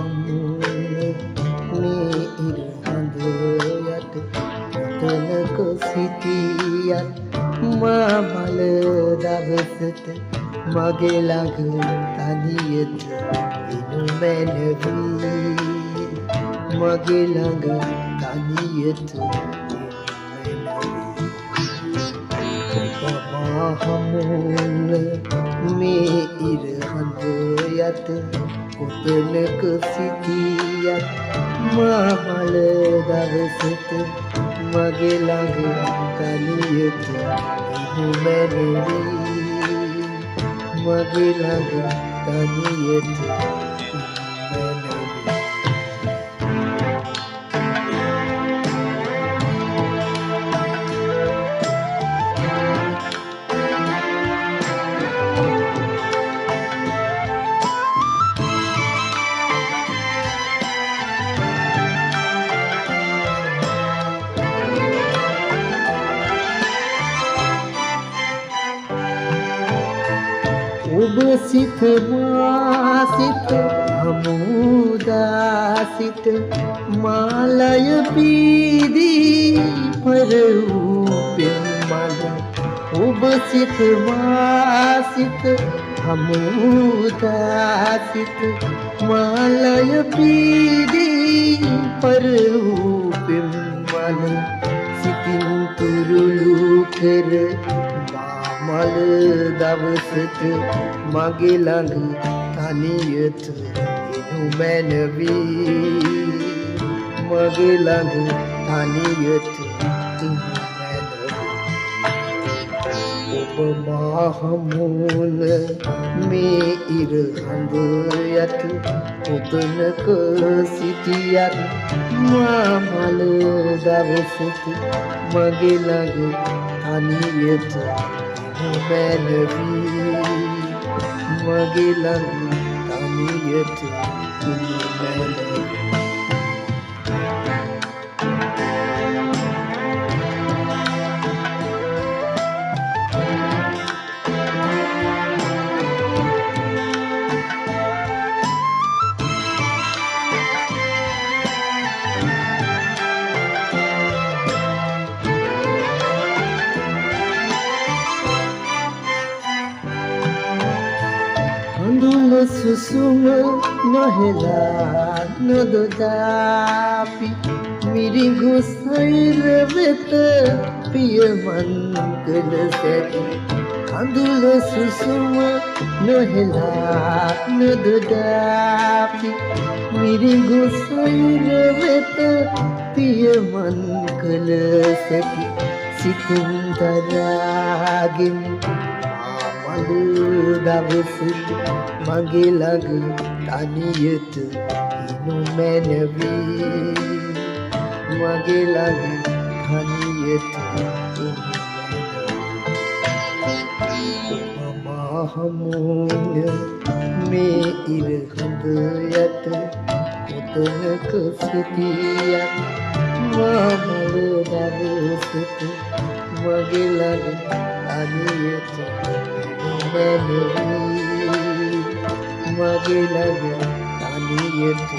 හමුවේ මේ ඉර හඳ යට කොතනක සිටියත් මා බල දවසට මගේ ළඟ තනියට එනු මැනවී මගේ ළඟ තනියට හමුවේ මේ ඉර හඳ යට කොතනක සිටියත් මා බල දවසට මගේ ළඟ තනියට එනු මැනවී මගේ ළඟ තනියට ඔබ සිත මා සිත හමුදා සිත මාලය පීදී පරවූ පෙම්මල ඔබ සිත මා සිත හමුදා සිත මාලය පීදී පරවූ පෙම්මල සිතින් තුරුළු කර මල දවසට මගේ ළඟ තනියට එනු මැනවී මගේ ළඟ තනියට එනු මැනවී ඔබ මා හමුවන මේ ඉර හඳ යට කොතනක සිටියත් මා මල දවසට මගේ ළඟ තනියට මැනවී මගේ ළඟ තනියට එනු මැනවී අඳුල සුසුම නොහෙලා නොදොදාපි මිරිඟු සෛර වෙත පියමන් කළ සැටි අඳුල සුසුම නොහෙලා නොදොදාපි මිරිඟු සෛර වෙත පියමන් කළ සැටි සිතින් දරාගෙන දවසට මගේ ළඟ තනියට එනු මැනවී මගේ ළඟ තනියට එනු මැනවී ඔබ මා හමුවේ මේ ඉර හඳ යට කොතනක සිටියත් මා බල දවසට මගේ ළඟ තනියට මැනවී මගේ ළඟ තනියට